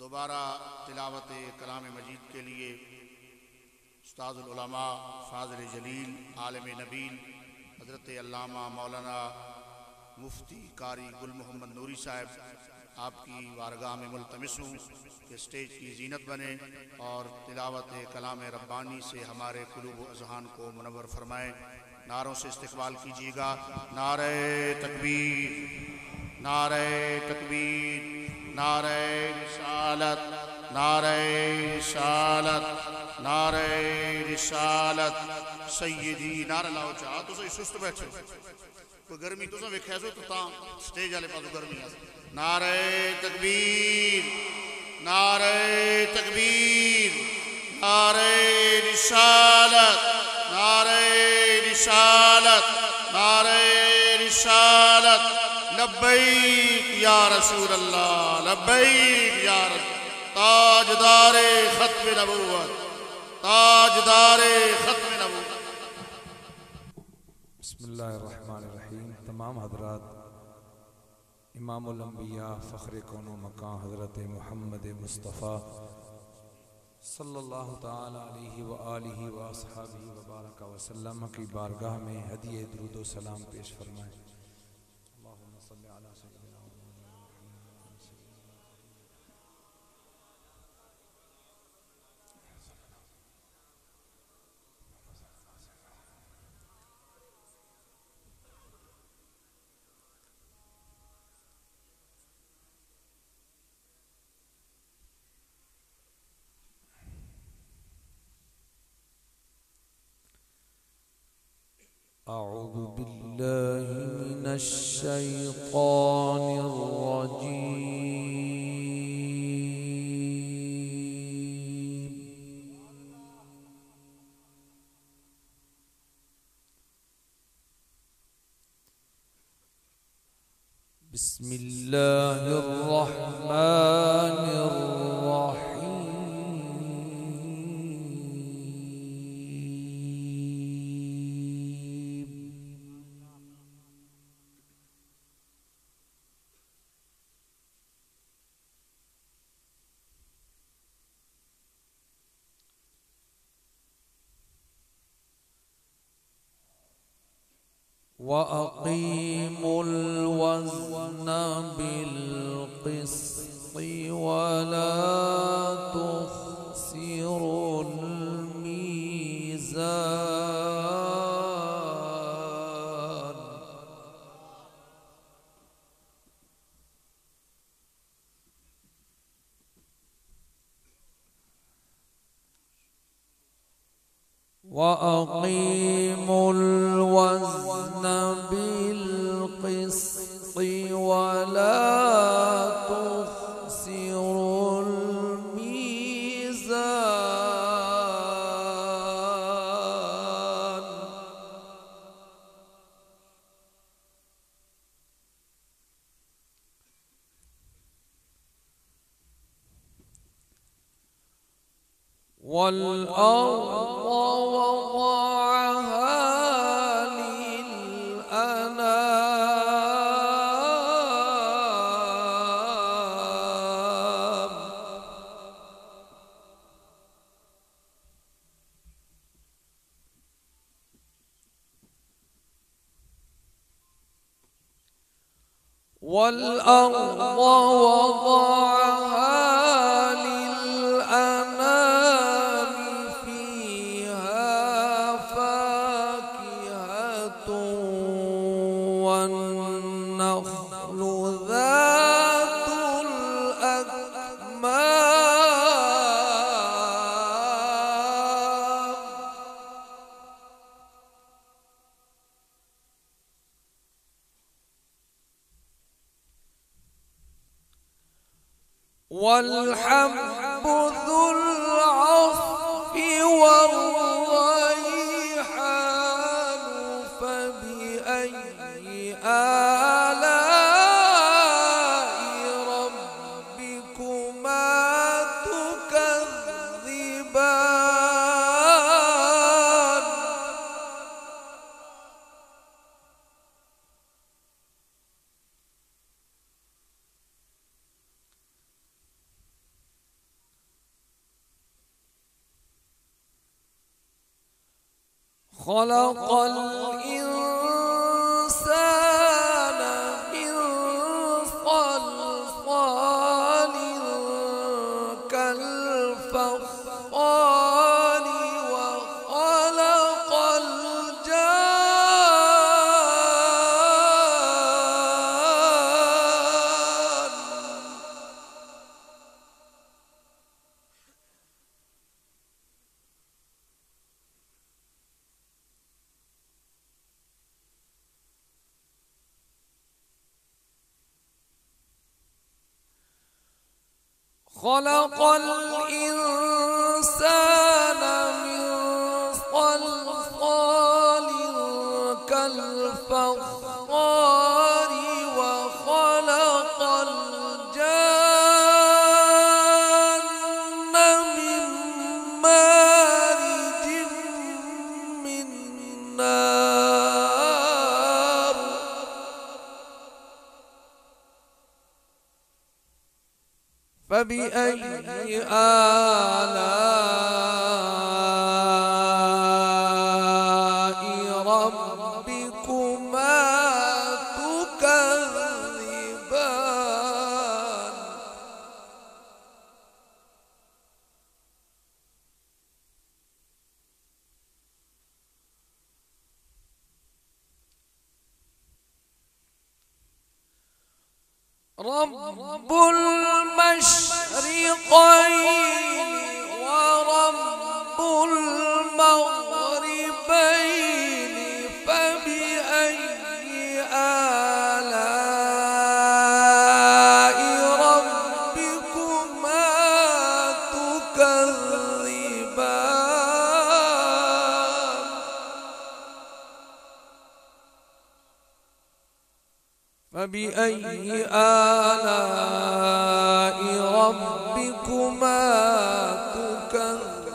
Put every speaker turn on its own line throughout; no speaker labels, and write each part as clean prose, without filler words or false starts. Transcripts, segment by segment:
दोबारा तिलावत कलाम मजीद के लिए उस्तादुल उलमा फाज़िल जलील आलिम नबील हज़रत अल्लामा मौलाना मुफ्ती कारी गुल मोहम्मद नूरी साहब आपकी वारगाह में मुल्तमिस हूँ कि स्टेज की जीनत बने और तिलावत कलाम रब्बानी से हमारे कुलूब अज़हान को मुनव्वर फरमाएँ। नारों से इस्तक़बाल कीजिएगा। नारे तकबीर, नारे तकबीर, नारे रिसालत, नारे रिसालत, नारे रिसालत। सय्यदी नारा लाओ चाह तो सही सुस्त बैठे कोई गर्मी तुसा वेख्या सो तो स्टेज वाले पासों गर्मी आ। नारे तकबीर, नारे तकबीर, नारे रिसालत, नारे रिसालत, नारे रिसालत। लब्बैक या रसूल अल्लाह, लब्बैक या रसूल। ताजदारे खत्म नबूवत, ताजदारे खत्म नबूवत।
बिस्मिल्लाहिर्रहमानिर्रहीम। तमाम हज़रात, इमामुल अंबिया फ़ख्र कौनो मकां हज़रत मुहम्मद मुस्तफ़ा सल्लल्लाहु ताला अलैहि व आलिहि व अस्हाबिहि व बारक व सल्लम की बारगाह में हदिये दुरूद व सलाम पेश फरमाएं। अल्लाहुम्मा सल्लि अला सय्यिदिना अऊज़ु बिल्लाहि मिनश शैतानिर रजीम। बिस्मिल्लाहिर रहमानिर रहीम। वअक़ीमुल वज़्न बिलक़िस्ति वला तुख़्सिरुल मीज़ान। वअक़ीमुल वज़्न बिलक़िस्ति वला तुख़्सिरुल मीज़ान। वल्अर्ज़ वज़अहा लिलअनाम। वल्अर्ज़ वज़अहा लिलअनाम फ़ीहा फ़ाकिहतुन वन्नख़्लु ज़ातुल अक्माम। वल्हब्बु ज़ुल अस्फ़ि वर्रैहान फ़बिअय्यि आलाइ रब्बिकुमा तुकज़्ज़िबान। खलक़ल इंसान मिन सलसालिन कल फ़ख़्ख़ारी व खलक़ल खलक़ल इंसान मिन सलसालिन कल फ़ख़्ख़ारी व खलक़ल जान्न मिन मारिजिन मिन नार फबिअय्यि आलाइ रब्बिकुमा तुकज़्ज़िबान। रब्बुल मशरिक़ैन व रब्बुल मग़रिबैन फबिअय्यि आलाइ रब्बिकुमा तुकज़्ज़िबान। फबिअय्यि आलाइ रब्बिकुमा तुकज़्ज़िबान।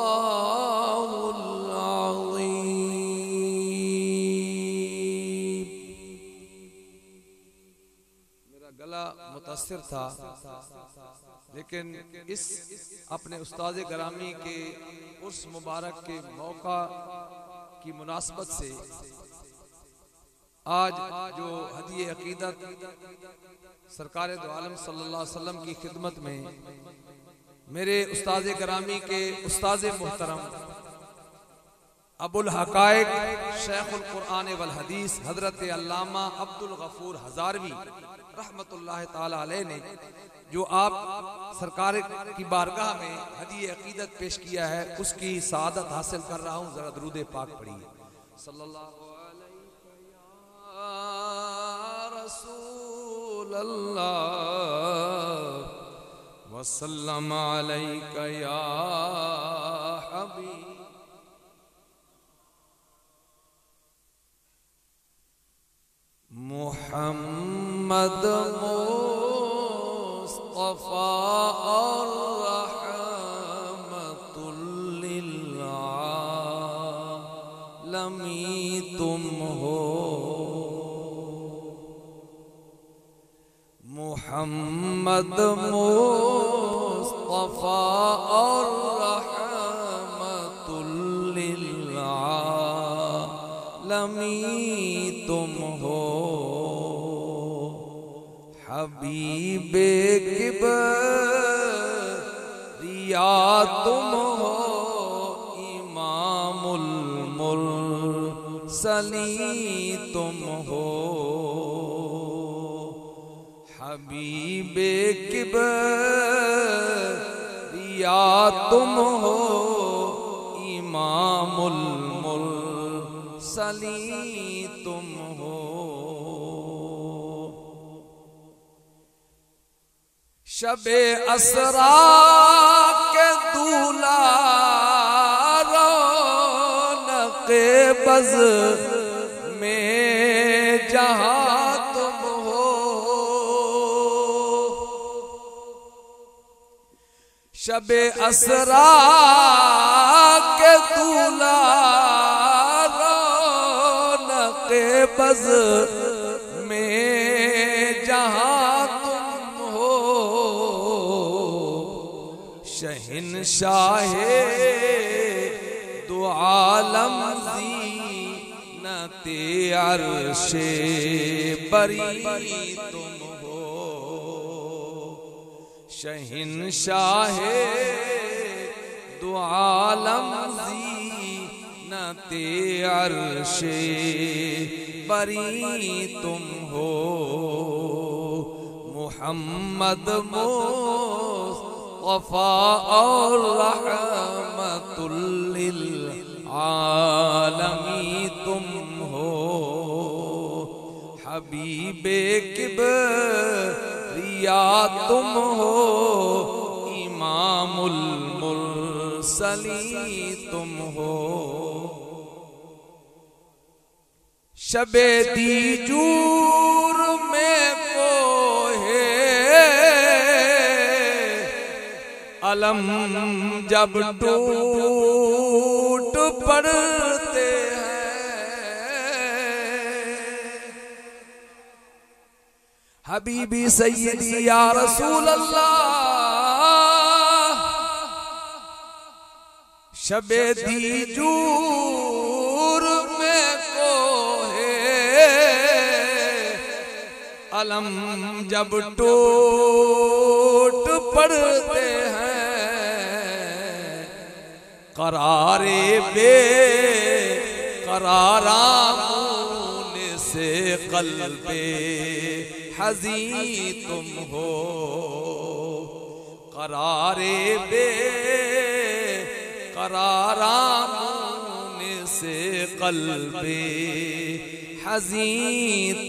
सदक़ल्लाहुल अज़ीम। मेरा गला मुतासिर था, लेकिन इस अपने उस्ताद गरामी के उस मुबारक के मौका की मुनासबत से आज जो हदीए अकीदत सरकार दो आलम सल्लल्लाहु अलैहि वसल्लम की खिदमत में मेरे उस्ताद गरामी के उस्ताद मुहतरम अबुल हकायक शेखुल कुरान वल हदीस हजरत अल्लामा अब्दुल गफूर हजारवी रहमतुल्लाह ताला अलैह ने जो आप सरकार की बारगाह में हदीए अकीदत पेश किया है, उसकी सआदत हासिल कर रहा हूँ। जरा दरूद पाक पढ़िए। सल्लल्लाहु अलैहि या रसूल अल्लाह वसल्लम अलैका या हबीब। मुहम्मद मुस्तफा और रहमतुल लिल आलमीन तुम हो। मुहम्मद मुस्तफा और रहमतुल लिल आलमीन तुम हो। हबीबे किबरिया तुम हो। इमामुल मुरसलीन तुम हो। हबीबे किबरिया तुम हो। इमामुल मुरसलीन तुम हो। शबे असरा के दूल्हा रौनक़े बज़ में जहाँ तुम हो। शबे असरा के दूल्हा रौनक़े बज़ में जहाँ शहंशाहे दो आलम ज़ीनते अर्शे बरी तुम हो। शहंशाहे दो आलम ज़ीनते अर्शे बरी तुम हो। मुहम्मद मुस्तफा और रहमतुल लिल आलमी तुम हो। हबीबे किबरिया तुम हो। इमामुल मुरसलीन तुम हो। शबे दीजूर में कोहे अलम जब टूट पड़ते हैं। हबीबी सैयदी या रसूल अल्लाह शबे दीजूर में अलम जब टूट पड़ते हैं। करारे बे करारा होने से कल्बे हज़ी तुम हो। करारे बे करारा होने से कल्बे हज़ी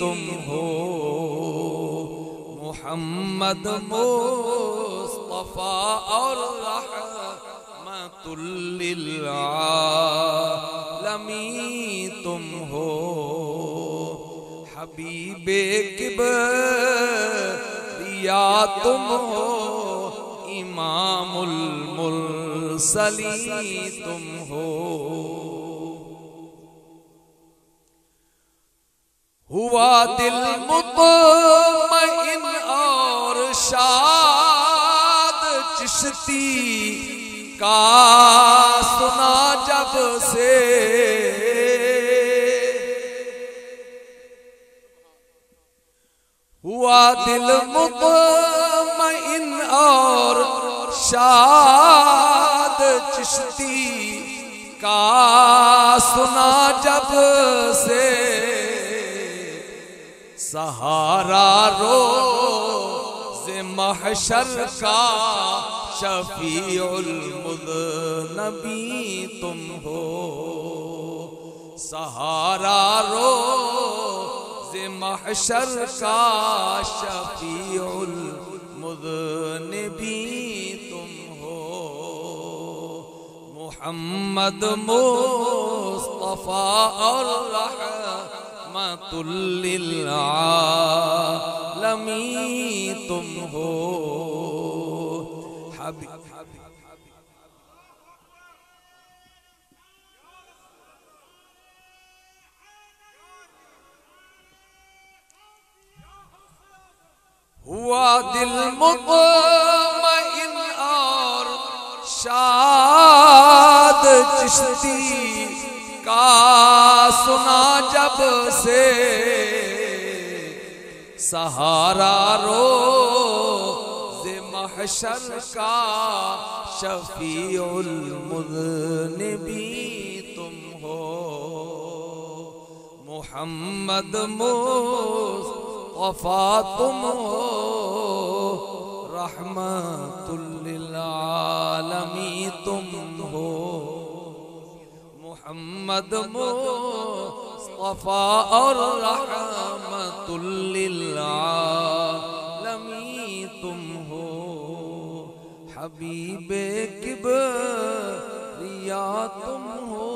तुम हो। मुहम्मद मुस्तफा और रहमतुल लिल आलमीन तुम हो। हबीबे किबरिया तुम हो। इमामुल मुरसलीन तुम हो। हुआ दिल मुतमइन और शाद चिश्ती का सुना जब से। हुआ दिल मुतमइन और शाद चिश्ती का सुना जब से। सहारा रोज़े महशर का शफीउल मुज़नबीन तुम हो। सहारा रोज़े महशर का शफीउल मुज़नबीन तुम हो। मुहम्मद मुस्तफा और रहमतुल लिल आलमीन तुम हो। हुआ दिल मुतमइन और शाद चिश्ती का सुना जब से। सहारा रोज़े महशर का शफीउल मुज़नबीन तुम हो। मुहम्मद मुस्तफा तुम हो। रहमतुल लिल आलमीन तुम हो। मुहम्मद मुस्तफा और रहमतुल लिल आलमीन तुम हो। हबीबे किबरिया तुम हो।